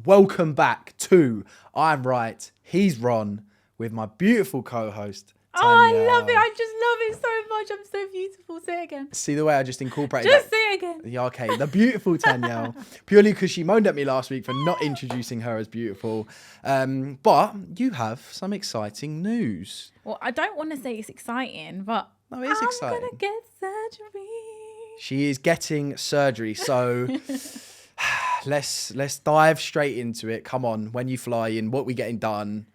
welcome back to I'm Right, He's Ron with my beautiful co-host, Tanyel. Oh, I love it. I just love it so much. I'm so beautiful. Say it again. See the way I just incorporated Just that? say it again. Yeah, okay. The beautiful Tanyel. Purely because she moaned at me last week for not introducing her as beautiful. But you have some exciting news. Well, I don't want to say it's exciting, but No, it is exciting. I'm going to get surgery. She is getting surgery, so let's dive straight into it. Come on, when you fly in, what we getting done?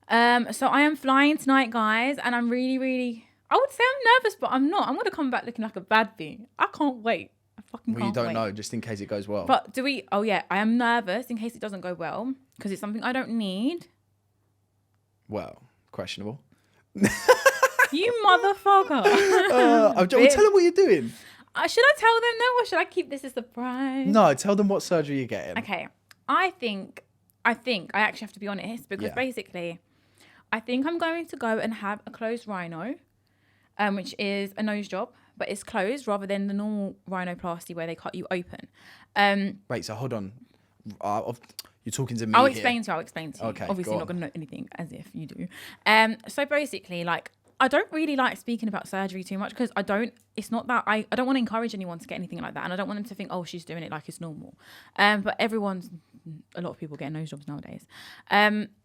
So I am flying tonight, guys, and I'm really, I would say I'm nervous, but I'm not. I'm going to come back looking like a bad thing. I can't wait. I fucking can't wait. Well, you don't know, just in case it goes well. But oh yeah, I am nervous in case it doesn't go well, because it's something I don't need. Well, questionable. You motherfucker. Well, tell them what you're doing. Should I tell them now, or should I keep this a surprise? No, tell them what surgery you're getting. Okay. I think I actually have to be honest, because basically I think I'm going to go and have a closed rhino, which is a nose job, but it's closed rather than the normal rhinoplasty where they cut you open. Wait, so hold on. You're talking to me I'll here. explain to you. Okay, Obviously go not on. going to know anything, as if you do. So basically, like, I don't really like speaking about surgery too much, because it's not that I don't want to encourage anyone to get anything like that, and I don't want them to think, oh, she's doing it like it's normal. But a lot of people get nose jobs nowadays.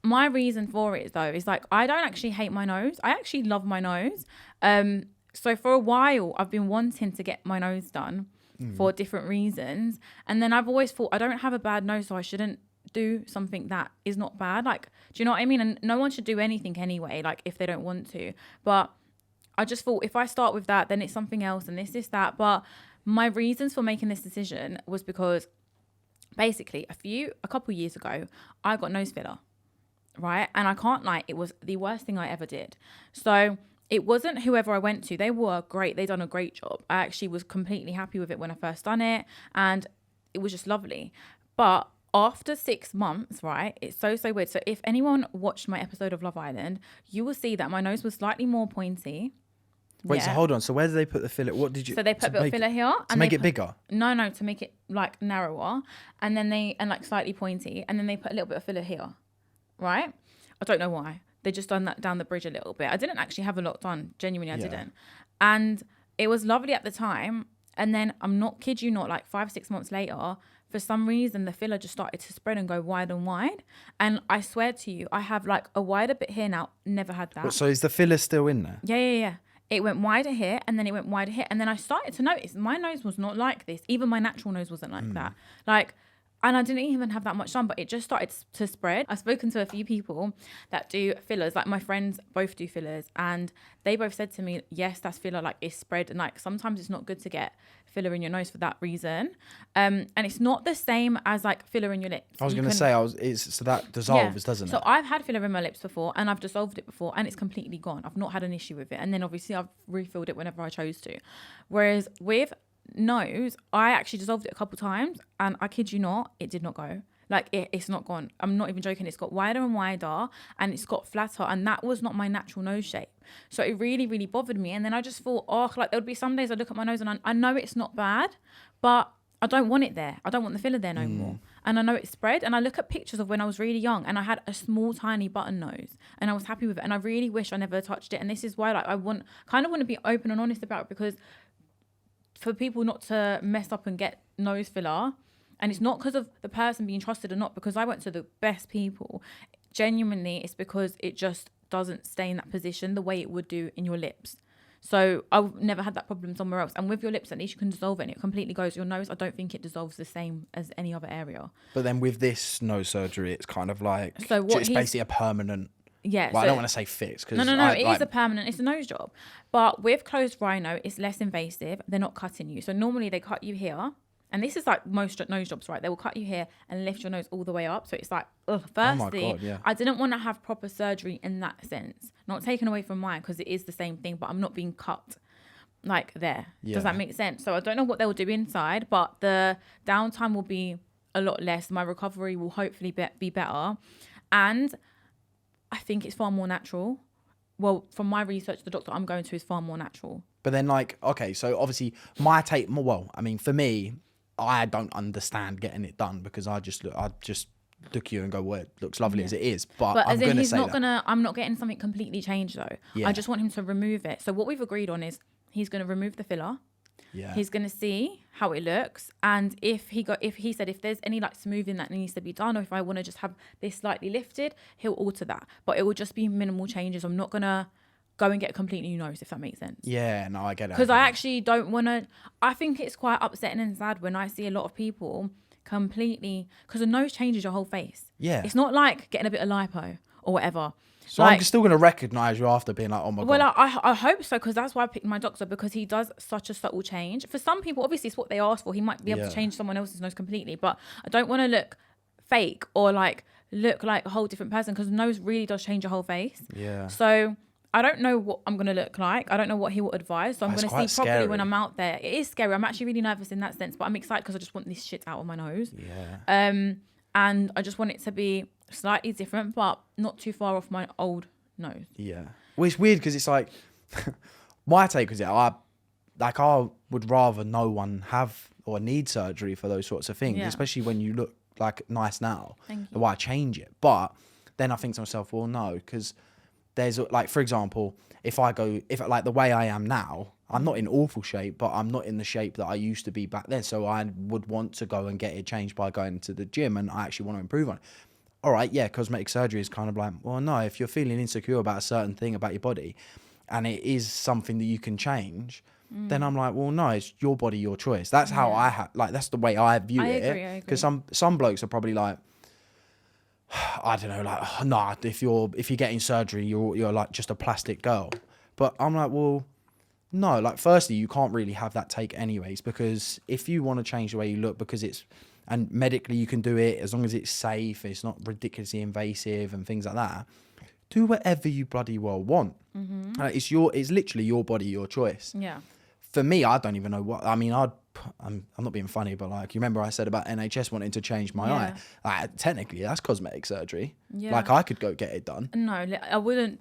My reason for it though is, like, I don't actually hate my nose. I actually love my nose. So for a while I've been wanting to get my nose done for different reasons, and then I've always thought I don't have a bad nose, so I shouldn't do something that is not bad. Like, do you know what I mean? And no one should do anything anyway, like, if they don't want to. But I just thought, if I start with that, then it's something else, and this, that. But my reasons for making this decision was because basically a couple years ago, I got nose filler, right? And I can't lie, it was the worst thing I ever did. So it wasn't whoever I went to. They were great. They done a great job. I actually was completely happy with it when I first done it, and it was just lovely. But after 6 months, right, it's so weird. So if anyone watched my episode of Love Island, you will see that my nose was slightly more pointy. Wait, so hold on. So where did they put the filler? What did you? So they put a bit of filler here to make it bigger. No, to make it like narrower, and then like slightly pointy, and then they put a little bit of filler here, right? I don't know why. They just done that down the bridge a little bit. I didn't actually have a lot done. Genuinely, I didn't. And it was lovely at the time. And then, I'm not kid you not, like 5-6 months later, for some reason, the filler just started to spread and go wide and wide. And I swear to you, I have like a wider bit here now. Never had that. So is the filler still in there? Yeah. It went wider here, and then it went wider here. And then I started to notice my nose was not like this. Even my natural nose wasn't like that. Like, and I didn't even have that much done, but it just started to spread. I've spoken to a few people that do fillers. Like, my friends both do fillers, and they both said to me, yes, that's filler. Like, it's spread. And like, sometimes it's not good to get filler in your nose for that reason. And it's not the same as like filler in your lips. I was going to say, so that dissolves, doesn't it? So I've had filler in my lips before, and I've dissolved it before, and it's completely gone. I've not had an issue with it. And then obviously I've refilled it whenever I chose to. Whereas with nose, I actually dissolved it a couple times, and I kid you not, it did not go. Like, it's not gone. I'm not even joking. It's got wider and wider, and it's got flatter, and that was not my natural nose shape. So it really bothered me. And then I just thought, like, there would be some days I look at my nose and I know it's not bad, but I don't want it there. I don't want the filler there no more. And I know it's spread. And I look at pictures of when I was really young, and I had a small, tiny button nose, and I was happy with it. And I really wish I never touched it. And this is why, like, I kind of want to be open and honest about it, because for people not to mess up and get nose filler, and it's not because of the person being trusted or not, because I went to the best people. Genuinely, it's because it just doesn't stay in that position the way it would do in your lips. So I've never had that problem somewhere else. And with your lips, at least you can dissolve it, and it completely goes. Your nose, I don't think it dissolves the same as any other area. But then with this nose surgery, it's kind of like, so it's basically a permanent. Yeah. Well, I don't want to say fix. No. It is a permanent. It's a nose job. But with closed rhino, it's less invasive. They're not cutting you. So normally they cut you here. And this is like most nose jobs, right? They will cut you here and lift your nose all the way up. So it's like, firstly, I didn't want to have proper surgery in that sense. Not taken away from mine, because it is the same thing, but I'm not being cut like there. Yeah. Does that make sense? So I don't know what they'll do inside, but the downtime will be a lot less. My recovery will hopefully be better. And I think it's far more natural. Well, from my research, the doctor I'm going to is far more natural. But then, like, okay, so obviously my take, well, I mean, for me, I don't understand getting it done, because I just look at you and go, well, it looks lovely as it is. But I'm as in, going to he's say not that. gonna. I'm not getting something completely changed though. Yeah. I just want him to remove it. So what we've agreed on is he's gonna remove the filler. Yeah. He's gonna see how it looks, and if he said if there's any like smoothing that needs to be done, or if I want to just have this slightly lifted, he'll alter that. But it will just be minimal changes. I'm not gonna go and get a completely new nose, if that makes sense. Yeah, no, I get it. Because I actually don't want to. I think it's quite upsetting and sad when I see a lot of people completely, because a nose changes your whole face. Yeah. It's not like getting a bit of lipo or whatever. So I'm still going to recognise you after being like, oh my God. Well, I hope so, because that's why I picked my doctor, because he does such a subtle change. For some people, obviously, it's what they ask for. He might be able to change someone else's nose completely, but I don't want to look fake or like look like a whole different person, because nose really does change your whole face. Yeah. So I don't know what I'm going to look like. I don't know what he will advise. So I'm going to see properly when I'm out there. It is scary. I'm actually really nervous in that sense, but I'm excited because I just want this shit out of my nose. Yeah. And I just want it to be slightly different, but not too far off my old nose. Yeah. Well, it's weird because it's like, my take was I would rather no one have or need surgery for those sorts of things, especially when you look like nice now. Thank you. Why change it? But then I think to myself, well, no, because there's like, for example, if like the way I am now, I'm not in awful shape, but I'm not in the shape that I used to be back then. So I would want to go and get it changed by going to the gym, and I actually want to improve on it. All right, yeah, cosmetic surgery is kind of like, well, no, if you're feeling insecure about a certain thing about your body and it is something that you can change, then I'm like, well, no, it's your body, your choice. That's how that's the way I view it. I agree. Because some blokes are probably like, I don't know, like, oh, nah, if you're getting surgery, you're like just a plastic girl. But I'm like, well, no, like, firstly, you can't really have that take anyways, because if you want to change the way you look, because and medically you can do it as long as it's safe, it's not ridiculously invasive and things like that, do whatever you bloody well want. It's literally your body, your choice. Yeah. For me, I don't even know what, I mean, I'm not being funny, but like, you remember I said about NHS wanting to change my eye? Like, technically, that's cosmetic surgery. Yeah. Like, I could go get it done. No, I wouldn't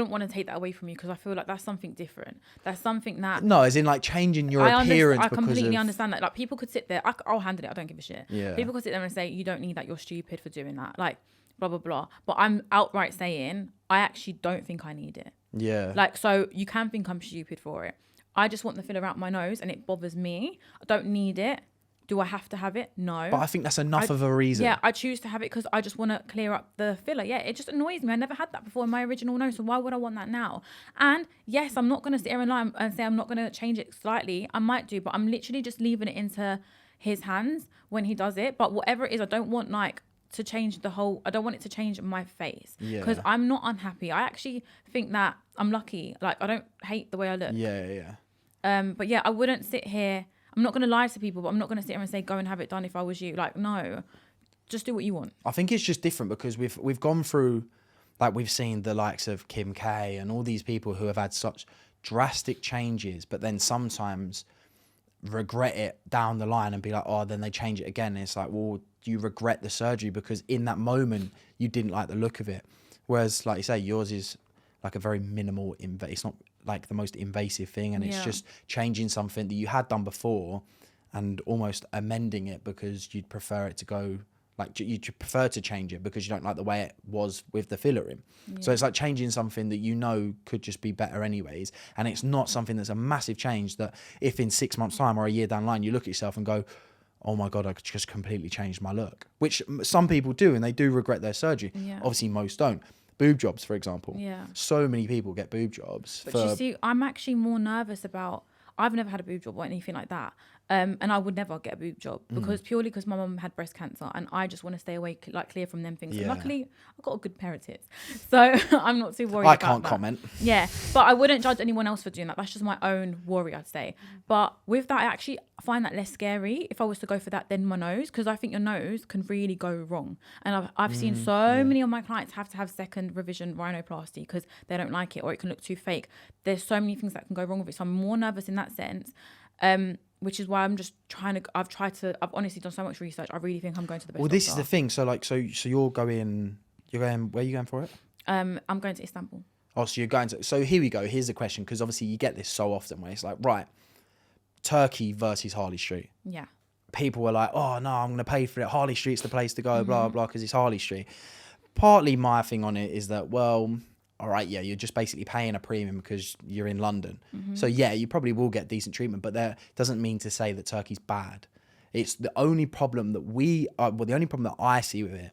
want to take that away from you, because I feel like that's something different. That's something that... No, as in like changing your appearance. I completely understand that. Like, people could sit there, I'll handle it, I don't give a shit. Yeah. People could sit there and say, you don't need that, you're stupid for doing that. Like, blah, blah, blah. But I'm outright saying, I actually don't think I need it. Yeah. Like, so you can think I'm stupid for it. I just want the filler out my nose and it bothers me. I don't need it. Do I have to have it? No. But I think that's enough of a reason. Yeah, I choose to have it because I just want to clear up the filler. Yeah, it just annoys me. I never had that before in my original nose, so why would I want that now? And yes, I'm not going to sit here and lie and say I'm not going to change it slightly. I might do, but I'm literally just leaving it into his hands when he does it. But whatever it is, I don't want to change I don't want it to change my face, because I'm not unhappy. I actually think that I'm lucky. Like, I don't hate the way I look. Yeah. But yeah, I wouldn't sit here. I'm not going to lie to people, but I'm not going to sit here and say, go and have it done if I was you. Like, no, just do what you want. I think it's just different because we've gone through, like, we've seen the likes of Kim K and all these people who have had such drastic changes, but then sometimes regret it down the line and be like, oh, then they change it again. And it's like, well, do you regret the surgery because in that moment you didn't like the look of it? Whereas, like you say, yours is like a very minimal, it's not like the most invasive thing, and it's just changing something that you had done before and almost amending it because you'd prefer it to go, like, you'd prefer to change it because you don't like the way it was with the filler in. So it's like changing something that you know could just be better anyways, and it's not something that's a massive change that if in 6 months time or a year down the line you look at yourself and go, oh my God, I just completely changed my look, which some people do, and they do regret their surgery. Obviously most don't. Boob jobs, for example. Yeah. So many people get boob jobs. But you see, I'm actually more nervous about... I've never had a boob job or anything like that. And I would never get a boob job purely because my mum had breast cancer and I just want to stay away, like, clear from them things. And luckily, I've got a good pair of tits. So I'm not too worried about that. I can't comment. Yeah, but I wouldn't judge anyone else for doing that. That's just my own worry, I'd say. But with that, I actually find that less scary if I was to go for that than my nose, because I think your nose can really go wrong. And I've seen so many of my clients have to have second revision rhinoplasty because they don't like it or it can look too fake. There's so many things that can go wrong with it. So I'm more nervous in that sense. Which is why I'm just I've honestly done so much research. I really think I'm going to the best. Well, this is the thing. So like, so you're going, where are you going for it? I'm going to Istanbul. Oh, so you're going to, so here we go. Here's the question. Because obviously you get this so often where it's like, right, Turkey versus Harley Street. Yeah. people were like, oh no, I'm going to pay for it. Harley Street's the place to go, blah, blah, because it's Harley Street. Partly my thing on it is that, well, all right, yeah, you're just basically paying a premium because you're in London. So yeah, you probably will get decent treatment, but that doesn't mean to say that Turkey's bad. It's the only problem that the only problem that I see with it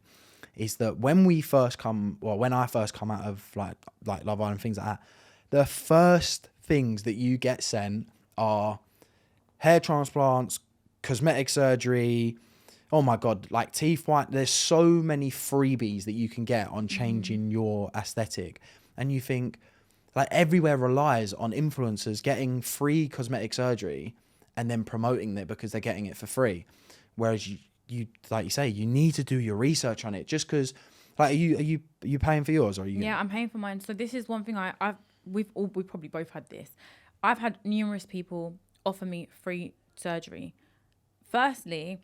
is that when I first come out of like Love Island, things like that, the first things that you get sent are hair transplants, cosmetic surgery. Oh my God, like teeth white. There's so many freebies that you can get on changing your aesthetic. And you think like everywhere relies on influencers getting free cosmetic surgery and then promoting it because they're getting it for free. Whereas you like you say, you need to do your research on it. Just because, like, are you paying for yours, or are you? Yeah, I'm paying for mine. So this is one thing we've probably both had this. I've had numerous people offer me free surgery. Firstly,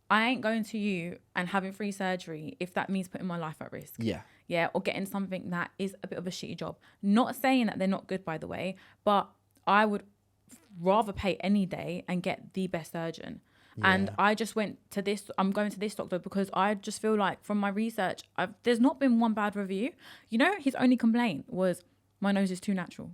I ain't going to you and having free surgery if that means putting my life at risk. Yeah. Yeah, or getting something that is a bit of a shitty job. Not saying that they're not good, by the way, but I would rather pay any day and get the best surgeon. Yeah. And I just went to this, I'm going to this doctor because I just feel like from my research, there's not been one bad review. You know, his only complaint was my nose is too natural.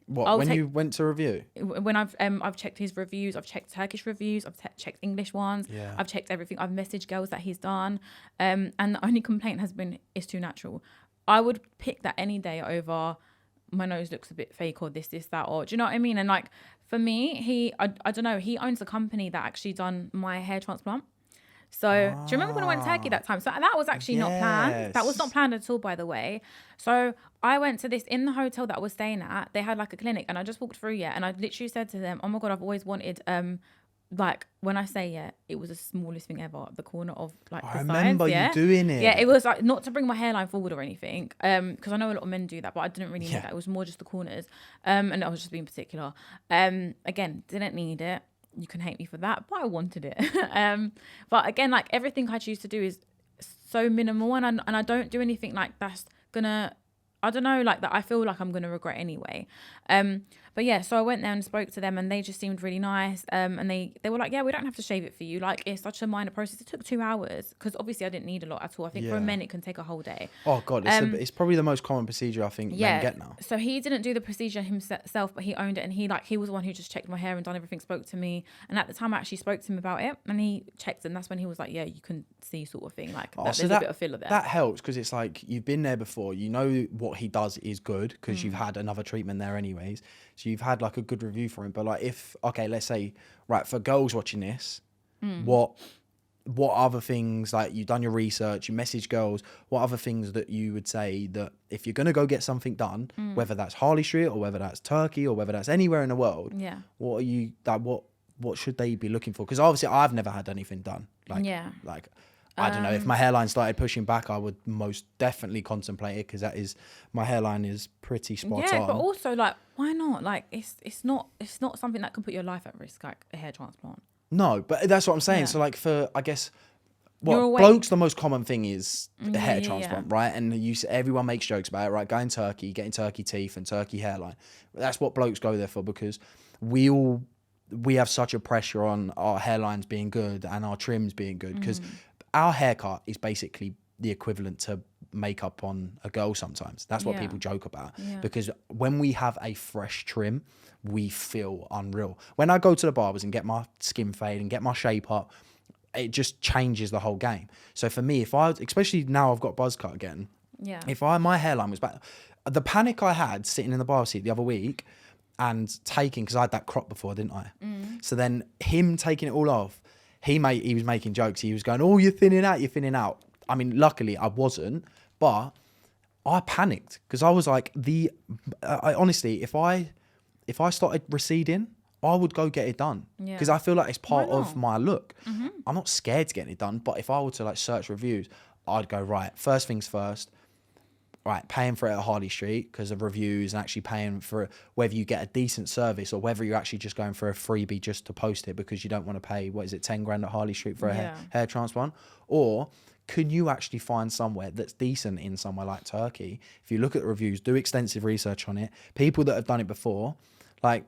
What, you went to review? When I've checked his reviews, I've checked Turkish reviews, I've checked English ones, yeah. I've checked everything. I've messaged girls that he's done, and the only complaint has been it's too natural. I would pick that any day over my nose looks a bit fake or this, that, or do you know what I mean? And like for me, I don't know, he owns a company that actually done my hair transplant. So do you remember when I went to Turkey that time? So that was actually not planned. That was not planned at all, by the way. So I went to this in the hotel that I was staying at. They had like a clinic, and I just walked through, and I literally said to them, "Oh my God, I've always wanted like when I say it was the smallest thing ever, the corner of like the sides." I remember you doing it. Yeah, it was like not to bring my hairline forward or anything, because I know a lot of men do that, but I didn't really need that. It was more just the corners, and I was just being particular. Again, didn't need it. You can hate me for that, but I wanted it. But again, like everything I choose to do is so minimal, and I don't do anything like that's gonna, I don't know, like that I feel like I'm gonna regret anyway. But yeah, so I went there and spoke to them, and they just seemed really nice. And they were like, yeah, we don't have to shave it for you. Like it's such a minor process. It took 2 hours because obviously I didn't need a lot at all. I think for a men it can take a whole day. Oh God, it's probably the most common procedure I think men get now. So he didn't do the procedure himself, but he owned it, and he was the one who just checked my hair and done everything, spoke to me. And at the time I actually spoke to him about it, and he checked, and that's when he was like, yeah, you can see sort of thing, like there's a bit of filler there. That helps because it's like you've been there before, you know what he does is good because you've had another treatment there anyways. So you've had like a good review for him. But like let's say, right, for girls watching this, what other things, like you've done your research, you message girls, what other things that you would say that if you're going to go get something done, whether that's Harley Street or whether that's Turkey or whether that's anywhere in the world, what are you, like, what should they be looking for? Because obviously I've never had anything done. Like, I don't know, if my hairline started pushing back, I would most definitely contemplate it because my hairline is pretty spot on. Yeah, but also like, why not? Like it's not something that can put your life at risk, like a hair transplant. No, but that's what I'm saying. Yeah. So like for, I guess, blokes, the most common thing is a hair transplant, right? And everyone makes jokes about it, right? Going Turkey, getting Turkey teeth and Turkey hairline. That's what blokes go there for because we have such a pressure on our hairlines being good and our trims being good because our haircut is basically the equivalent to makeup on a girl sometimes. That's what people joke about because when we have a fresh trim, we feel unreal. When I go to the barbers and get my skin fade and get my shape up, it just changes the whole game. So for me, especially now I've got buzz cut again, if my hairline was back, the panic I had sitting in the bar seat the other week and taking, because I had that crop before, didn't I? So then him taking it all off, he was making jokes. He was going, oh, you're thinning out. I mean, luckily I wasn't, but I panicked because I was like, I honestly, if I started receding, I would go get it done because I feel like it's part of my look. I'm not scared to get it done, but if I were to like search reviews, I'd go, right, first things first, right, paying for it at Harley Street because of reviews and actually paying for whether you get a decent service or whether you're actually just going for a freebie just to post it because you don't want to pay, 10 grand at Harley Street for a hair transplant? Or can you actually find somewhere that's decent in somewhere like Turkey? If you look at the reviews, do extensive research on it. People that have done it before, like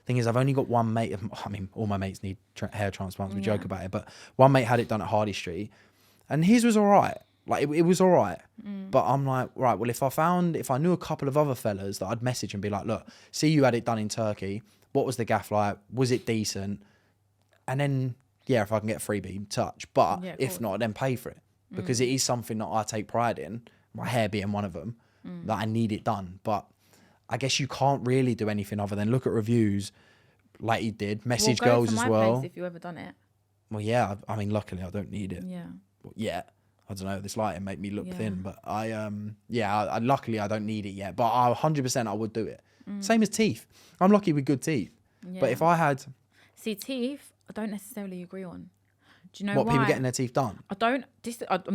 Thing is, I've only got one mate. I mean, all my mates need hair transplants. We joke about it, but one mate had it done at Harley Street, and his was all right. Like it was all right. But I'm like, right, well, if I knew a couple of other fellas that I'd message and be like, look, see, you had it done in Turkey. What was the gaff like? Was it decent? And then, yeah, if I can get a freebie, touch. But if not, then pay for it, because it is something that I take pride in. My hair being one of them, that I need it done. But I guess you can't really do anything other than look at reviews, like he did. Message girls as well. Place if you ever done it. Well, yeah. I mean, luckily I don't need it. Yeah. Yeah. I don't know. This lighting make me look thin, but luckily I don't need it yet. But 100% I would do it. Same as teeth. I'm lucky with good teeth. Yeah. But if I had, teeth, I don't necessarily agree on. Do you know why? People getting their teeth done? I'm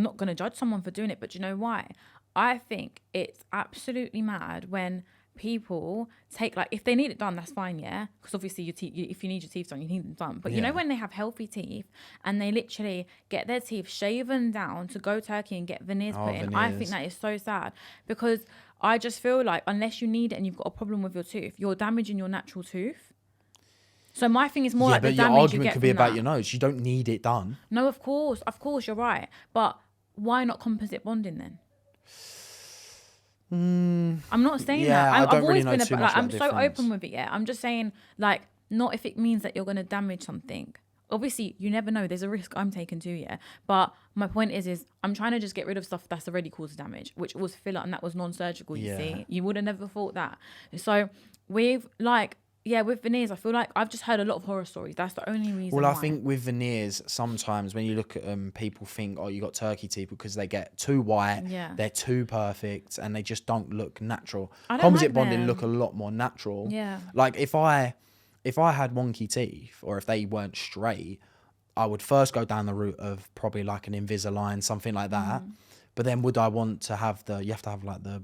not going to judge someone for doing it, but do you know why? I think it's absolutely mad when people take, like, if they need it done, that's fine, yeah, because obviously your teeth, if you need your teeth done, you need them done. But you know, when they have healthy teeth and they literally get their teeth shaven down to go Turkey and get veneers put in, I think that is so sad, because I just feel like unless you need it and you've got a problem with your tooth, you're damaging your natural tooth. So my thing is more like the damage you get from that. But your argument could be about your nose. You don't need it done. No, of course, you're right. But why not composite bonding then? I'm not saying that. I've always been about, like, I'm so open with it. Yeah, I'm just saying, like, not if it means that you're going to damage something. Obviously, you never know. There's a risk I'm taking too. Yeah, but my point is I'm trying to just get rid of stuff that's already caused damage, which was filler, and that was non-surgical. You see, you would have never thought that. So with with veneers, I feel like I've just heard a lot of horror stories. That's the only reason. Well, I think with veneers, sometimes when you look at them, people think, oh, you got turkey teeth because they get too white, they're too perfect, and they just don't look natural. Composite bonding look a lot more natural. Yeah. Like if I had wonky teeth, or if they weren't straight, I would first go down the route of probably like an Invisalign, something like that. But then would I want to have you have to have like the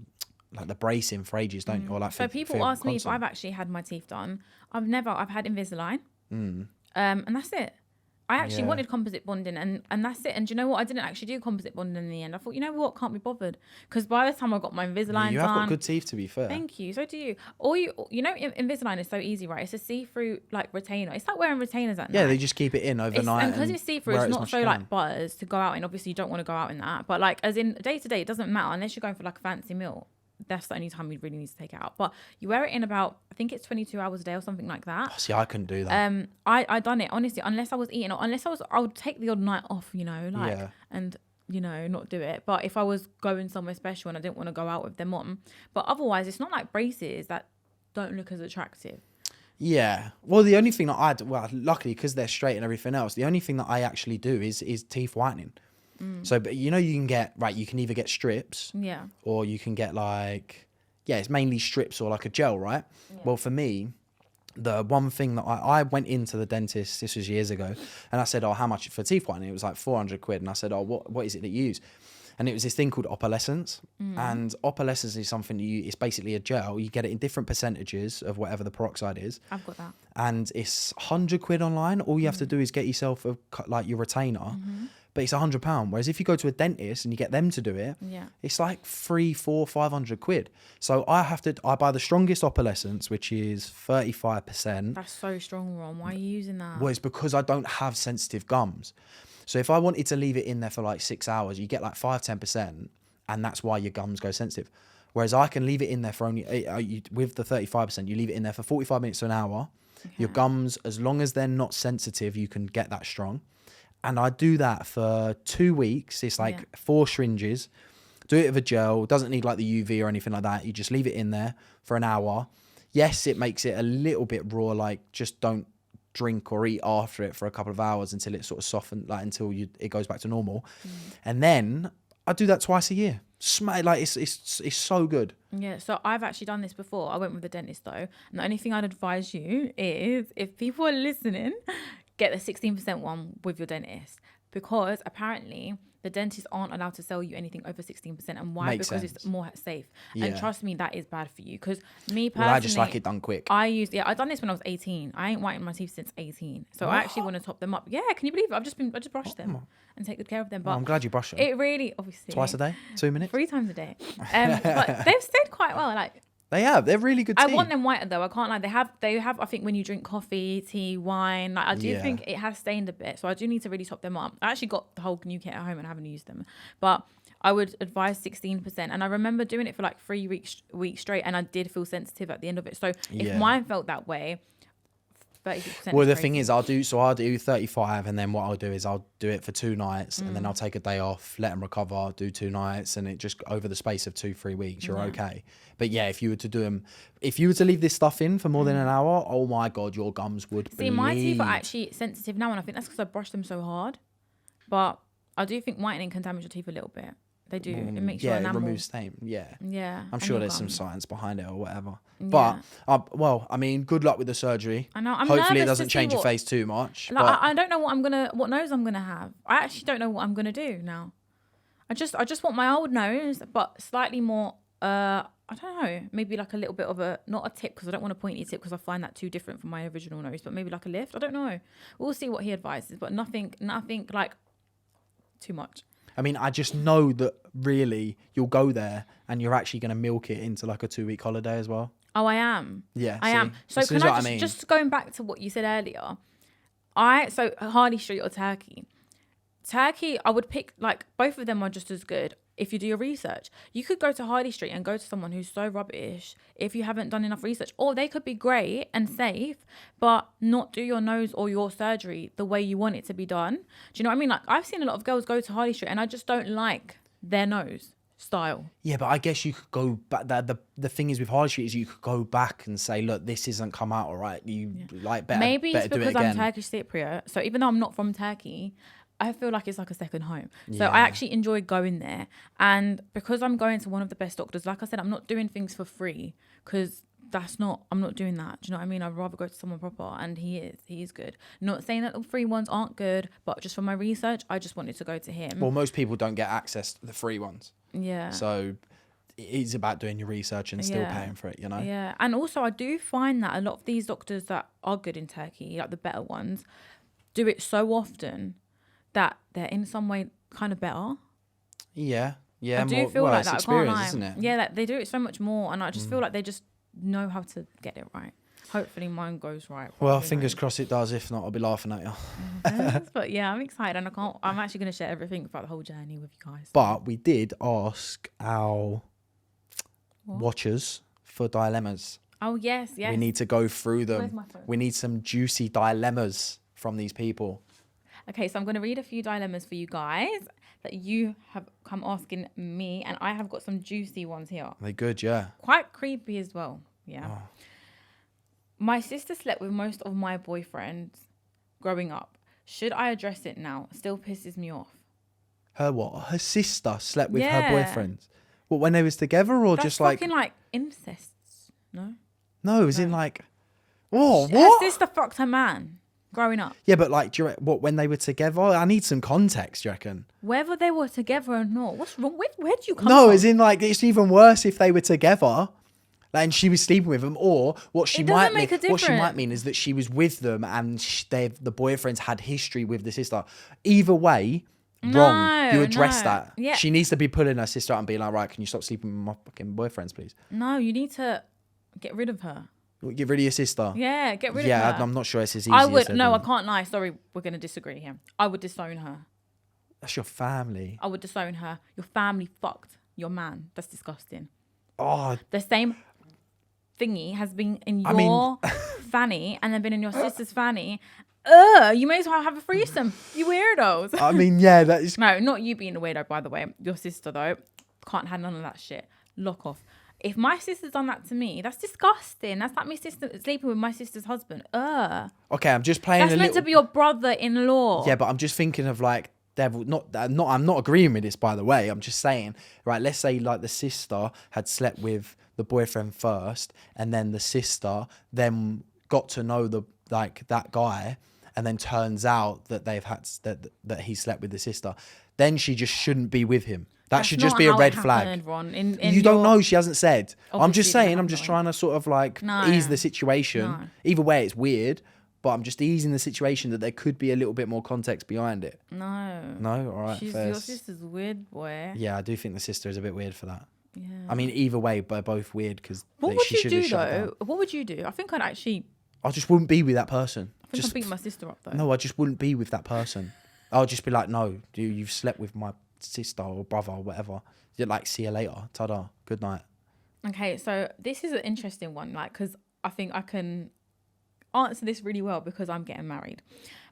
bracing for ages, don't you? Or like so people ask me if I've actually had my teeth done. I've had Invisalign, and that's it. I actually wanted composite bonding, and that's it. And do you know what? I didn't actually do composite bonding in the end. I thought, you know what? Can't be bothered, because by the time I got my Invisalign you done, have got good teeth, to be fair. Thank you. So do you. Or you know, Invisalign is so easy, right? It's a see-through like retainer. It's like wearing retainers at night. Yeah, they just keep it in overnight. And because it's see-through, it's not so like butters to go out in. Obviously, you don't want to go out in that. But like, as in day to day, it doesn't matter unless you're going for like a fancy meal. That's the only time you really need to take it out. But you wear it in about, I think it's 22 hours a day or something like that. Oh, see, I couldn't do that. I done it, honestly, unless I was eating, or unless I would take the odd night off, you know, like, and, you know, not do it. But if I was going somewhere special and I didn't want to go out with them on. But otherwise, it's not like braces that don't look as attractive. Yeah. Well, the only thing that luckily, because they're straight and everything else, the only thing that I actually do is teeth whitening. So, but you know, you can either get strips, or you can get it's mainly strips or like a gel, right? Yeah. Well, for me, the one thing that I went into the dentist, this was years ago, and I said, oh, how much for teeth whitening? It was like 400 quid. And I said, oh, what is it that you use? And it was this thing called opalescence. And opalescence is something it's basically a gel. You get it in different percentages of whatever the peroxide is. I've got that. And it's 100 quid online. All you have to do is get yourself your retainer. But it's £100. Whereas if you go to a dentist and you get them to do it, it's like 300, 400, 500 quid. So I buy the strongest opalescence, which is 35%. That's so strong, Ron. Why are you using that? Well, it's because I don't have sensitive gums. So if I wanted to leave it in there for like 6 hours, you get like 5-10%, and that's why your gums go sensitive. Whereas I can leave it in there for only, with the 35%, you leave it in there for 45 minutes to an hour. Okay. Your gums, as long as they're not sensitive, you can get that strong. And I do that for 2 weeks. It's like 4 syringes. Do it with a gel. Doesn't need like the UV or anything like that. You just leave it in there for an hour. Yes, it makes it a little bit raw. Like, just don't drink or eat after it for a couple of hours until it sort of softens, like until it goes back to normal. And then I do that twice a year. Like it's so good. Yeah, so I've actually done this before. I went with the dentist though. And the only thing I'd advise you is, if people are listening, get the 16% one with your dentist, because apparently the dentists aren't allowed to sell you anything over 16%. And why? Makes because sense. It's more safe. And trust me, that is bad for you. Because me personally, well, I just like it done quick. I done this when I was 18. I ain't whitened my teeth since 18. So I actually want to top them up. Yeah, can you believe it? I just brushed them and take good care of them. But I'm glad you brush them. It really, obviously. Twice a day? 2 minutes? 3 times a day. But they've stayed quite well. Like, They have. They're really good tea. I want them whiter though. I can't lie. They have. I think when you drink coffee, tea, wine, like I do think it has stained a bit. So I do need to really top them up. I actually got the whole new kit at home and I haven't used them, but I would advise 16%. And I remember doing it for like 3 weeks straight, and I did feel sensitive at the end of it. So if mine felt that way, 36%. Well, the thing is, I'll do 35, and then what I'll do is I'll do it for 2 nights, and then I'll take a day off, let them recover, do 2 nights, and it just over the space of 2-3 weeks, you're okay. But yeah, if you were to do them, if you were to leave this stuff in for more than an hour, oh my god, your gums would bleed. My teeth are actually sensitive now, and I think that's because I brush them so hard. But I do think whitening can damage your teeth a little bit. They do. It makes your enamel. It removes stain. Yeah. Yeah. I'm sure there's some science behind it or whatever. But, well, I mean, good luck with the surgery. I know. I'm Hopefully it nervous doesn't change your face too much. Like, but I don't know what nose I'm gonna have. I actually don't know what I'm gonna do now. I just want my old nose, but slightly more. I don't know. Maybe like a little bit of not a tip, because I don't want a pointy tip, because I find that too different from my original nose. But maybe like a lift. I don't know. We'll see what he advises, but nothing like too much. I mean, I just know that really you'll go there and you're actually going to milk it into like a 2-week holiday as well. Oh, I am. Yeah, I am. So can I just going back to what you said earlier? So Harley Street or Turkey, I would pick, like, both of them are just as good if you do your research. You could go to Harley Street and go to someone who's so rubbish if you haven't done enough research, or they could be great and safe but not do your nose or your surgery the way you want it to be done. Do you know what I mean? Like, I've seen a lot of girls go to Harley Street and I just don't like their nose style. Yeah, but I guess you could go back. The thing is with Harley Street is you could go back and say, look, this isn't come out all right. Maybe it's because I'm Turkish Cypriot, so even though I'm not from Turkey, I feel like it's like a second home. So I actually enjoy going there. And because I'm going to one of the best doctors, like I said, I'm not doing things for free, because I'm not doing that. Do you know what I mean? I'd rather go to someone proper, and he is good. Not saying that the free ones aren't good, but just from my research, I just wanted to go to him. Well, most people don't get access to the free ones. Yeah. So it's about doing your research and still paying for it, you know? Yeah. And also I do find that a lot of these doctors that are good in Turkey, like the better ones, do it so often that they're in some way kind of better. Yeah. Yeah. I do feel like that. I can't lie. Isn't it? Yeah, like they do it so much more, and I just feel like they just know how to get it right. Hopefully mine goes right. Well, fingers crossed it does. If not, I'll be laughing at you. But yeah, I'm excited, and I'm actually going to share everything about the whole journey with you guys. But we did ask our watchers for dilemmas. Oh, yes. We need to go through them. Where's my phone? We need some juicy dilemmas from these people. Okay, so I'm going to read a few dilemmas for you guys that you have come asking me, and I have got some juicy ones here. They're good, yeah. Quite creepy as well, yeah. Oh. My sister slept with most of my boyfriends growing up. Should I address it now? Still pisses me off. Her what? Her sister slept with her boyfriends? What, when they was together, or that's just like... That's fucking like incest, no? No, it was in like... Oh, what? Her sister fucked her man. Growing up. Yeah, but like, when they were together? I need some context, do you reckon? Whether they were together or not. What's wrong? Where do you come from? No, as in like, it's even worse if they were together and she was sleeping with them, or what she might mean is that she was with them and the boyfriends had history with the sister. Either way, wrong. You address that. Yeah. She needs to be pulling her sister out and being like, right, can you stop sleeping with my fucking boyfriends, please? No, you need to get rid of her. Get rid of your sister. Yeah, get rid of her. Yeah, I'm not sure it's as easy. I would. No, I can't lie. Sorry, we're going to disagree here. I would disown her. That's your family. I would disown her. Your family fucked your man. That's disgusting. Oh. The same thingy has been in your fanny and then been in your sister's fanny. You may as well have a threesome. You weirdos. I mean, yeah, that is... No, not you being a weirdo, by the way. Your sister, though, can't have none of that shit. Lock off. If my sister's done that to me, that's disgusting. That's like my sister sleeping with my sister's husband. Okay, I'm just playing. That's meant to be your brother-in-law. Yeah, but I'm just thinking of like devil. I'm not agreeing with this, by the way. I'm just saying, right? Let's say like the sister had slept with the boyfriend first, and then the sister then got to know that guy, and then turns out that they've had that he slept with the sister. Then she just shouldn't be with him. That should just be a red flag. You don't know. She hasn't said. I'm just saying. I'm just trying to sort of like ease the situation. No. Either way, it's weird, but I'm just easing the situation that there could be a little bit more context behind it. No. No? All right. Your sister's weird, boy. Yeah, I do think the sister is a bit weird for that. Yeah. I mean, either way, they're both weird because What would she you should have do shut down. though? What would you do? I think I'd actually. I just wouldn't be with that person. I think Just I'd beat my sister up though. no, I just wouldn't be with that person. I'll just be like, no, dude, you've slept with my sister or brother or whatever. You're like, see you later. Ta-da. Good night. Okay, so this is an interesting one, like, because I think I can answer this really well because I'm getting married.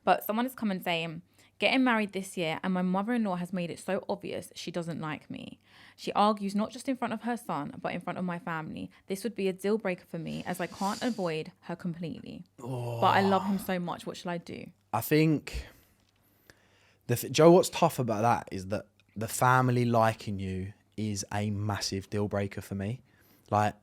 But someone has come and saying, getting married this year and my mother-in-law has made it so obvious she doesn't like me. She argues not just in front of her son, but in front of my family. This would be a deal breaker for me as I can't avoid her completely. Oh. But I love him so much. What shall I do? I think, Joe, what's tough about that is that the family liking you is a massive deal breaker for me. Like,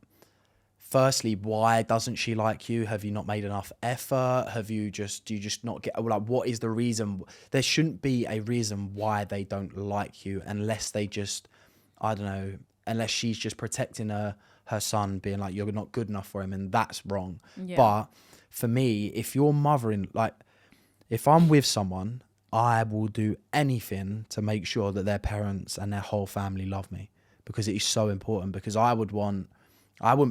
firstly, why doesn't she like you? Have you not made enough effort? Do you just not get, like, what is the reason? There shouldn't be a reason why they don't like you unless they just, I don't know, unless she's just protecting her son, being like, you're not good enough for him, and that's wrong. Yeah. But for me, if your if I'm with someone, I will do anything to make sure that their parents and their whole family love me, because it is so important. Because I wouldn't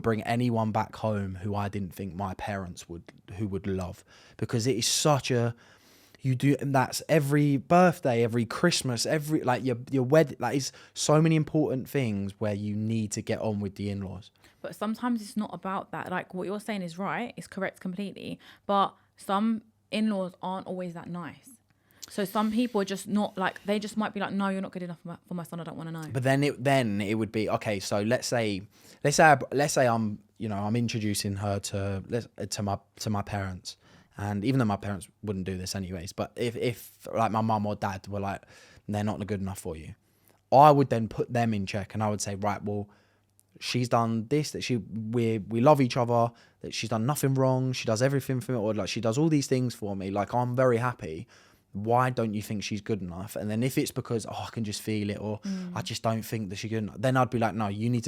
bring anyone back home who I didn't think my parents would love, because it is such a, that's every birthday, every Christmas, every, like, your wedding, like, it's so many important things where you need to get on with the in-laws. But sometimes it's not about that. Like, what you're saying is right, it's correct completely, but some in-laws aren't always that nice. So some people are just not, like, they just might be like, no, you're not good enough for my son, I don't want to know. But then it would be, okay, so let's say I'm, I'm introducing her to my parents, and even though my parents wouldn't do this anyways, but if like my mum or dad were like, they're not good enough for you, I would then put them in check, and I would say, right, well, she's done this, that we love each other, that she's done nothing wrong, she does everything for me, or like she does all these things for me, like, I'm very happy. Why don't you think she's good enough? And then if it's because, I can just feel it, or I just don't think that she's good enough, then I'd be like, no, you need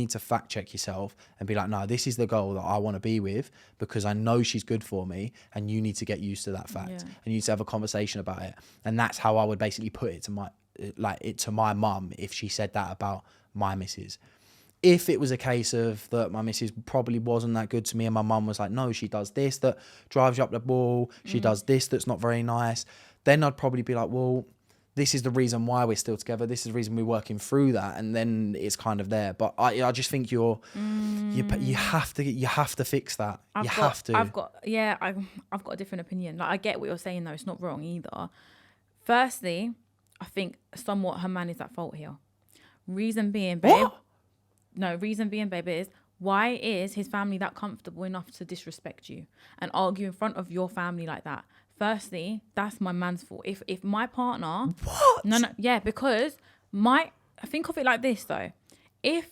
to fact check yourself and be like, no, this is the girl that I want to be with, because I know she's good for me, and you need to get used to that fact. Yeah. And you need to have a conversation about it. And that's how I would basically put it to my mum if she said that about my missus. If it was a case of that my missus probably wasn't that good to me, and my mum was like, no, she does this that drives you up the wall, she does this that's not very nice, then I'd probably be like, well, this is the reason why we're still together, this is the reason we're working through that, and then it's kind of there. But I just think you have to fix that. I've got a different opinion. Like, I get what you're saying though, it's not wrong either. Firstly, I think somewhat her man is at fault here. Reason being, babe. Reason being, baby, is why is his family that comfortable enough to disrespect you and argue in front of your family like that? Firstly, that's my man's fault. If my partner... What? Because think of it like this though. If,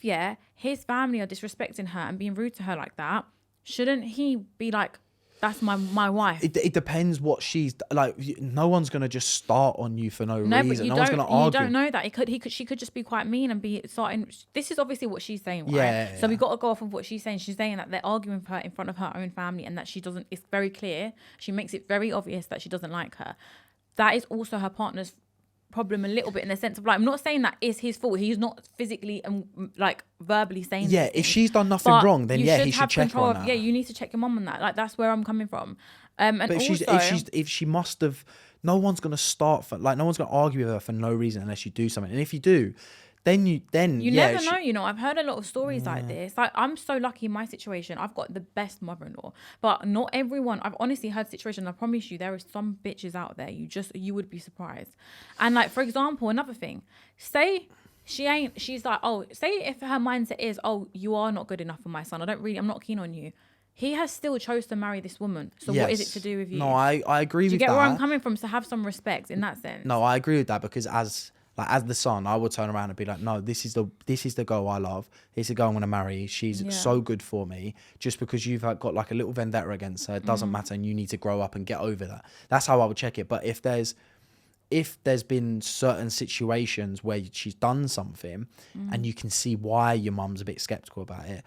his family are disrespecting her and being rude to her like that, shouldn't he be like, that's my wife? It depends what she's like. No one's gonna just start on you for no reason. No one's gonna argue. You don't know that. She could just be quite mean and be starting. This is obviously what she's saying, right? Yeah. So we got to go off of what she's saying. She's saying that they're arguing with her in front of her own family, and that she doesn't. It's very clear. She makes it very obvious that she doesn't like her. That is also her partner's problem a little bit, in the sense of, like, I'm not saying that is his fault. He's not physically and like verbally saying if she's done nothing wrong, then he should check her on that. You need to check your mum on that. Like, that's where I'm coming from. But if she must have, no one's gonna no one's gonna argue with her for no reason unless you do something. And if you do, then you never know. I've heard a lot of stories like this. Like, I'm so lucky in my situation. I've got the best mother-in-law, but not everyone. I've honestly heard situations. I promise you, there are some bitches out there. You would be surprised. And, like, for example, another thing, say she's like, say if her mindset is, you are not good enough for my son, I'm not keen on you. He has still chose to marry this woman. So what is it to do with you? No, I agree with that. Do you get where I'm coming from? So have some respect in that sense. No, I agree with that, because as the son, I would turn around and be like, no, this is the girl I love. This is the girl I'm going to marry. She's so good for me. Just because you've got like a little vendetta against her, it doesn't matter, and you need to grow up and get over that. That's how I would check it. But if there's been certain situations where she's done something and you can see why your mum's a bit skeptical about it,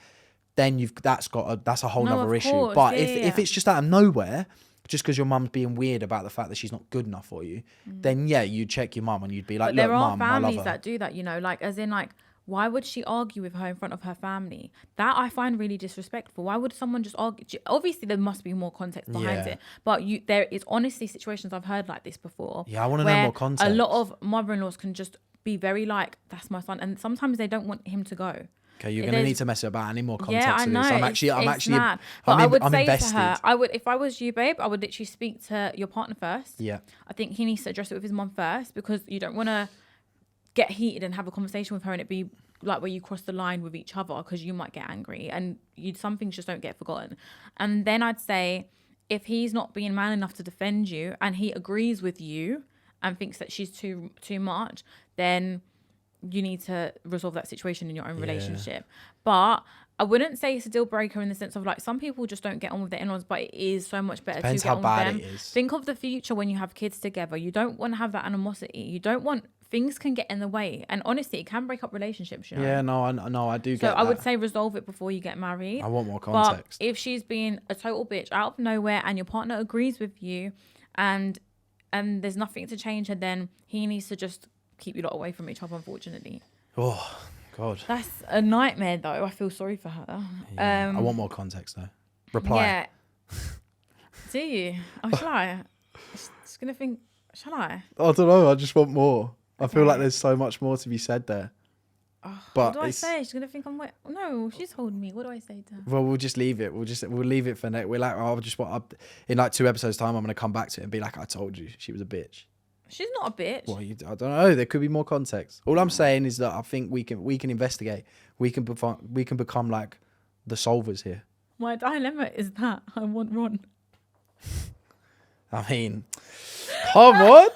then that's a whole nother issue. But if it's just out of nowhere, just because your mum's being weird about the fact that she's not good enough for you, then you'd check your mum and you'd be like, look, mum, I love her. There are families that do that, like, as in, like, why would she argue with her in front of her family? That I find really disrespectful. Why would someone just argue? Obviously, there must be more context behind it. But there is honestly situations I've heard like this before. Yeah, I want to know more context. A lot of mother-in-laws can just be very like, that's my son. And sometimes they don't want him to go. Okay, you're going to need to mess about. I need more context. Yeah, I know. I'm actually mad. But I would say invested. to her, if I was you, babe, I would literally speak to your partner first. Yeah. I think he needs to address it with his mum first, because you don't want to get heated and have a conversation with her and it be like where you cross the line with each other, because you might get angry and some things just don't get forgotten. And then I'd say, if he's not being man enough to defend you and he agrees with you and thinks that she's too much, then you need to resolve that situation in your own relationship. But I wouldn't say it's a deal breaker in the sense of like, some people just don't get on with their in-laws, but it is so much better Depends to get how on bad with them. it is. Think of the future when you have kids together. You don't want to have that animosity. You don't want, things can get in the way, and honestly, it can break up relationships. You know? Yeah, no, I do get So that. I would say resolve it before you get married. I want more context. But if she's being a total bitch out of nowhere and your partner agrees with you, and there's nothing to change her, then he needs to just keep you lot away from each other, unfortunately. Oh, God. That's a nightmare, though. I feel sorry for her. Yeah, I want more context, though. Reply. Yeah. Do you? Oh, shall I? Just going to think, shall I? I don't know. I just want more. I feel like there's so much more to be said there. Oh, but what do I say? She's going to think I'm wet. No, she's holding me. What do I say to her? Well, we'll just leave it. We'll leave it for next. We're like, in like 2 episodes time, I'm going to come back to it and be like, I told you she was a bitch. She's not a bitch. Well, I don't know. There could be more context. All I'm saying is that I think we can investigate. We can become like the solvers here. My dilemma is that I want Ron. I mean, come on.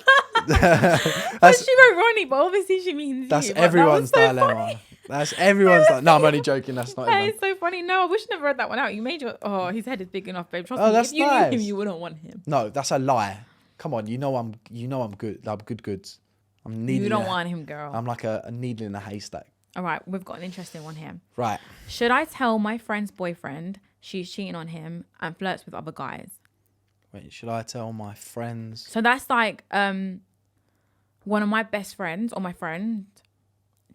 But she wrote Ronnie, but obviously she means that's you. Everyone's that dilemma. Funny. That's everyone's. No, I'm only joking. That's not. That even. is so funny. No, I wish I never read that one out. You made your. Oh, his head is big enough, babe. Trust Oh, me. that's If you nice. knew him, you wouldn't want him. No, that's a lie. Come on, you know I'm good. I'm good goods. I'm needling. You don't want him, girl. I'm like a needle in a haystack. All right, we've got an interesting one here. Right. Should I tell my friend's boyfriend she's cheating on him and flirts with other guys? Wait, should I tell my friends? So that's like one of my best friends or my friend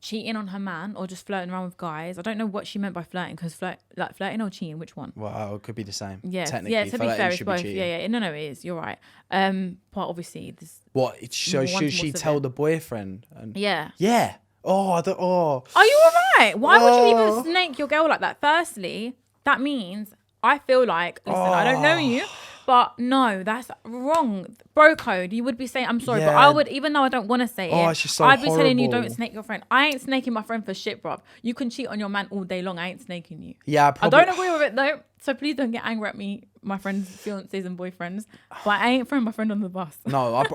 cheating on her man or just flirting around with guys. I don't know what she meant by flirting, because flirting or cheating, which one? Well, it could be the same. Yeah, technically. yeah. To be flirting fair, it's should be both. cheating. Yeah. No, it is. You're right. But obviously, this. What? So One's should more she severe. tell the boyfriend? And Yeah. yeah. Oh, I don't. Oh. Are you alright? Why would you Oh. even snake your girl like that? Firstly, that means I feel like, listen, I don't know you, but no, that's wrong. Bro code. You would be saying, I'm sorry, but Yeah. I would, even though I don't want to say Oh, it, it's just so I'd be telling you, horrible. don't snake your friend. I ain't snaking my friend for shit, bruv. You can cheat on your man all day long. I ain't snaking you. Yeah. I don't agree with it though, so please don't get angry at me, my friends' fiancés and boyfriends. But I ain't throwing my friend on the bus. No, I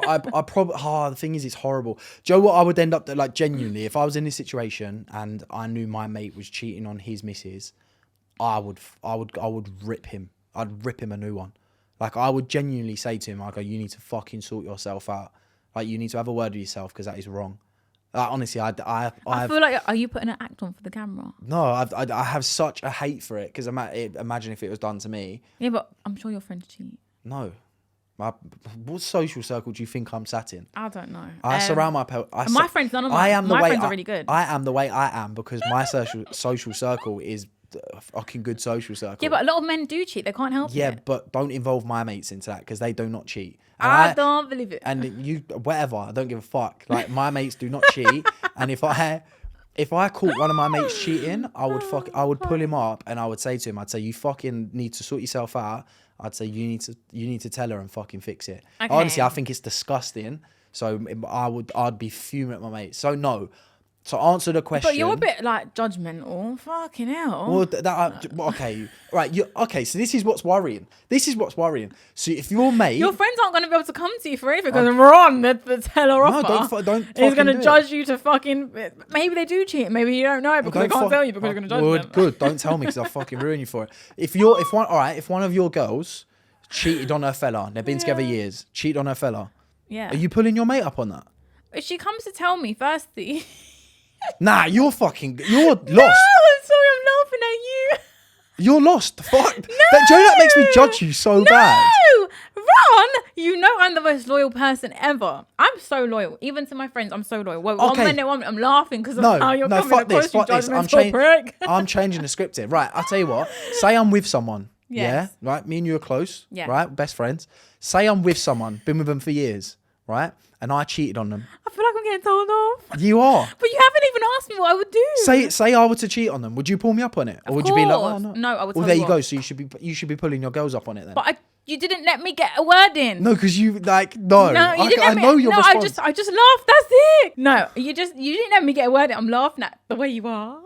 probably. the thing is, it's horrible. Do you know what I would end up like genuinely if I was in this situation and I knew my mate was cheating on his missus, I would rip him. I'd rip him a new one. Like I would genuinely say to him, I go, you need to fucking sort yourself out. Like you need to have a word with yourself, because that is wrong. Honestly, I feel like, are you putting an act on for the camera? no, I have such a hate for it, because imagine if it was done to me. Yeah, but I'm sure your friends cheat. No. What social circle do you think I'm sat in? I don't know. I surround my my friends, none of I am the my way friends are really good. I am the way I am because my social circle is a fucking good social circle. Yeah, but a lot of men do cheat. They can't help yeah, it. but don't involve my mates into that, because they do not cheat. And I don't believe it. And you, whatever, I don't give a fuck. Like my mates do not cheat, and if I caught one of my mates cheating, I would pull him up and I would say to him, I'd say, you fucking need to sort yourself out. I'd say you need to tell her and fucking fix it. Okay. Honestly, I think it's disgusting. So I'd be fuming at my mates. So no. So answer the question. But you're a bit like judgmental. Fucking hell. Well, okay, right. Okay, so this is what's worrying. So if your mate, Your friends aren't going to be able to come to you for anything because Ron, the teller offer, don't is going fucking to do judge you to fucking. Maybe they do cheat. Maybe you don't know it because they can't tell you because you're going to judge them. Good. Don't tell me, because I'll fucking ruin you for it. If one of your girls cheated on her fella, they've been together years, cheated on her fella. Yeah. Are you pulling your mate up on that? If she comes to tell me, firstly. Nah, you're lost. No, I'm sorry, I'm laughing at you. You're lost. Fuck. That makes me judge you so bad. No, Ron, you know I'm the most loyal person ever. I'm so loyal, even to my friends. I'm so loyal. Well, Okay. 1 minute, I'm laughing because of how you're coming fuck across. this. Fuck this. I'm changing the script here. Right, I'll tell you what. Say I'm with someone. Yes. Yeah. Right. Me and you are close. Yeah. Right. Best friends. Say I'm with someone. Been with them for years. Right. And I cheated on them. I feel like I'm getting told off. You are. But you haven't even asked me what I would do. Say I were to cheat on them. Would you pull me up on it, or would you be like, oh no? No, I would. Well, tell there you you go. what. So you should be pulling your girls up on it then. But you didn't let me get a word in. No, because you like no. No, you didn't I let me. know your no, response. I just laughed. That's it. No, you didn't let me get a word in. I'm laughing at the way you are.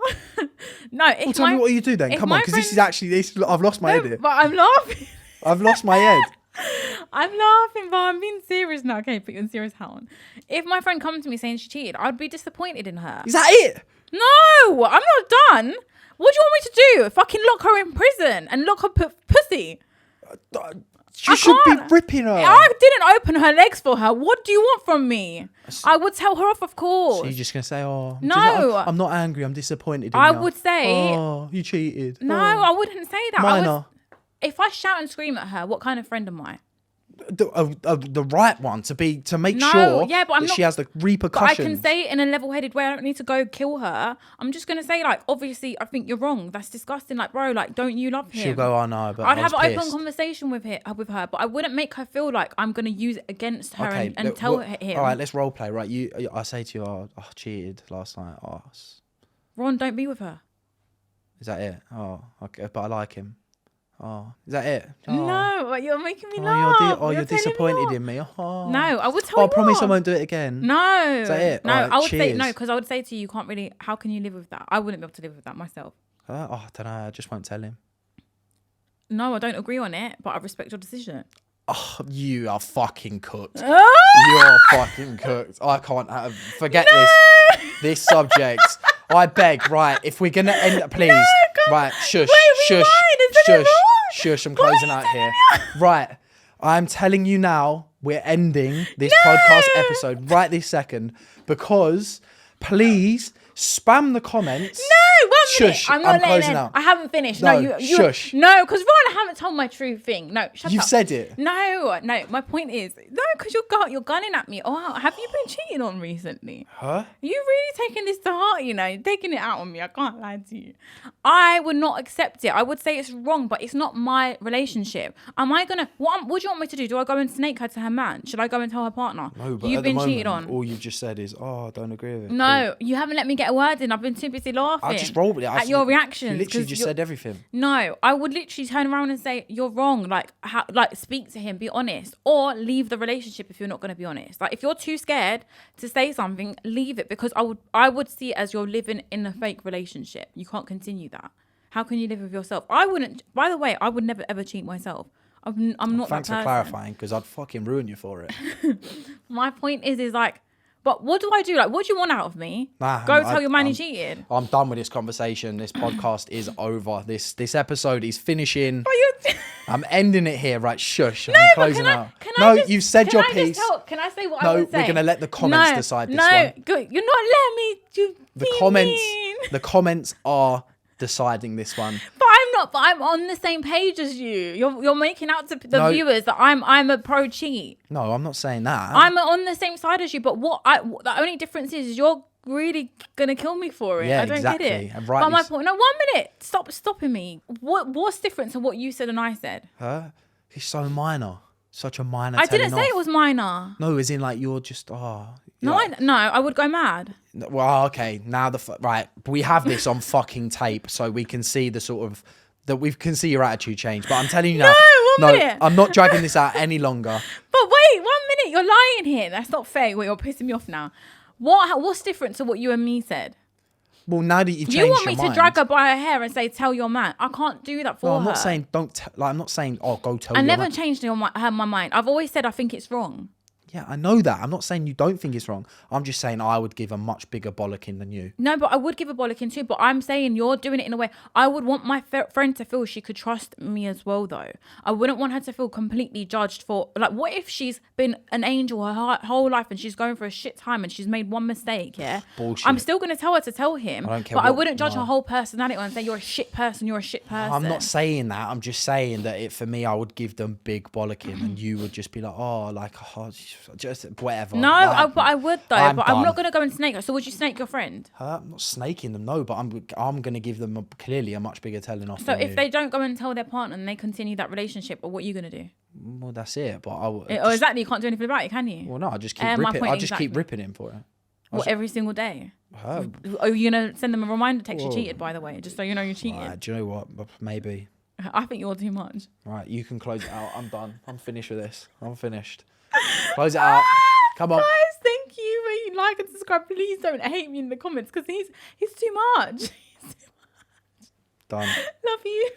No, Well, tell me what you do then. Come on, because this is actually this. I've lost my head here. But I'm laughing. I've lost my head. I'm laughing, but I'm being serious now. Okay, put your serious hat on. If my friend comes to me saying she cheated, I'd be disappointed in her. Is that it? No, I'm not done. What do you want me to do? Fucking lock her in prison and lock her pussy? You should be ripping her. I didn't open her legs for her. What do you want from me? I would tell her off, of course. So you're just gonna say, "Oh, no, I'm not angry. I'm disappointed." I would say, "Oh, you cheated." No, oh. I wouldn't say that. Minor. If I shout and scream at her, what kind of friend am I? The right one to make No, sure yeah, but I'm that not- she has the But repercussions. I can say it in a level-headed way. I don't need to go kill her. I'm just gonna say, like, obviously, I think you're wrong. That's disgusting. Like, bro, like, don't you love him? She'll go, "Oh no," but I'd I have was an open pissed. conversation with her, but I wouldn't make her feel like I'm gonna use it against her and look, tell what- him. All right, let's role play. Right, I say to you, "Oh, I cheated last night." Oh, Ron, don't be with her. is that it? Oh, okay, but I like him. Oh, is that it? Oh. No, but you're making me Oh, laugh. you're telling me disappointed off. in me. Oh. No, I would tell Oh, you. I promise I off. won't do it again. No. Is that it? No, All right, I would say cheers. no because I would say to you, you can't really. How can you live with that? I wouldn't be able to live with that myself. Oh, I don't know. I just won't tell him. No, I don't agree on it, but I respect your decision. Oh, you are fucking cooked. Ah! You're fucking cooked. I can't forget this subject. I beg, right? If we're gonna end it, please, right? Shush, shush, shush, shush. I'm closing out here. Right, I'm telling you now, we're ending this podcast episode right this second because please spam the comments. No, 1 minute. Shush, I'm not letting closing in. out. I haven't finished. No, No, you shush. No, because Ron, I haven't told my true thing. No, shut You've up. said it. No. My point is, no, because you're gunning at me. Oh, have you been cheated on recently? Huh? You really taking this to heart, you know. You're taking it out on me. I can't lie to you. I would not accept it. I would say it's wrong, but it's not my relationship. Am I gonna? What do you want me to do? Do I go and snake her to her man? Should I go and tell her partner? No, but You've at the been moment, cheated on. all you've just said is, "Oh, I don't agree with it." No, you haven't let me get a word in. I've been too busy laughing. I just rolled with it. At your reactions. You literally 'cause just you're- said everything. No, I would literally turn around and say you're wrong. Like, speak to him, be honest, or leave the relationship if you're not going to be honest. Like, if you're too scared to say something, leave it because I would see it as you're living in a fake relationship. You can't continue that. How can you live with yourself? I wouldn't. By the way, I would never ever cheat myself. I'm not Thanks that for person. clarifying because I'd fucking ruin you for it. My point is like, but what do I do? Like, what do you want out of me? Nah, Go tell your man he cheated. I'm done with this conversation. This podcast is over. This episode is finishing. I'm ending it here. Right, shush. I'm closing out. You've said your piece. Can I say what I would say? No, we're gonna let the comments decide this one. No, good. You're not letting me do The comments are deciding this one. But I'm not. But I'm on the same page as you. You're making out to the viewers that I'm a pro cheat. No, I'm not saying that. I'm on the same side as you. But the only difference is you're really gonna kill me for it. Yeah, I don't exactly. get it. And But my point. No, 1 minute. Stop stopping me. What's different to what you said and I said? Huh? It's so minor. Such a minor. I didn't telling say off. it was minor. No, as in like you're just No, I would go mad. Well, okay. Now right, we have this on fucking tape, so we can see the sort of that we can see your attitude change. But I'm telling you now, No, 1 minute. I'm not dragging this out any longer. But wait, 1 minute. You're lying here. That's not fair. Wait, you're pissing me off now. What's different to what you and me said? Well, now that you've changed You want me your to mind, drag her by her hair and say, tell your man. I can't do that for No, her. I'm not saying don't. I'm not saying go tell. I your never man. changed my mind. I've always said I think it's wrong. Yeah, I know that. I'm not saying you don't think it's wrong. I'm just saying I would give a much bigger bollocking than you. No, but I would give a bollocking too. But I'm saying you're doing it in a way. I would want my friend to feel she could trust me as well, though. I wouldn't want her to feel completely judged for, like, what if she's been an angel her whole life and she's going for a shit time and she's made one mistake, yeah? Bullshit. I'm still going to tell her to tell him. I don't care but I what- wouldn't judge no. her whole personality and say, you're a shit person, you're a shit person. I'm not saying that. I'm just saying that for me, I would give them big bollocking and you would just be like, oh, like, oh, just whatever. No, Like, I would though. I'm but I'm done. not going to go and snake her. So would you snake your friend? I'm not snaking them, no, but I'm going to give them clearly a much bigger telling off. So than if you. they don't go and tell their partner and they continue that relationship, what are you going to do? Well, that's it. But I would. Or exactly, you can't do anything about it, can you? Well, no, I just keep My ripping. point I just keep exactly. ripping him for it. What, every single day? Her. Are you going to send them a reminder text? Whoa. You cheated, by the way, just so you know you cheated. Right, do you know what? Maybe. I think you're too much. Right, you can close it out. I'm done. I'm finished with this. I'm finished. Close it out. Come on. Guys, thank you. When you like and subscribe, please don't hate me in the comments because he's too much. Done. Love you.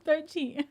Don't cheat.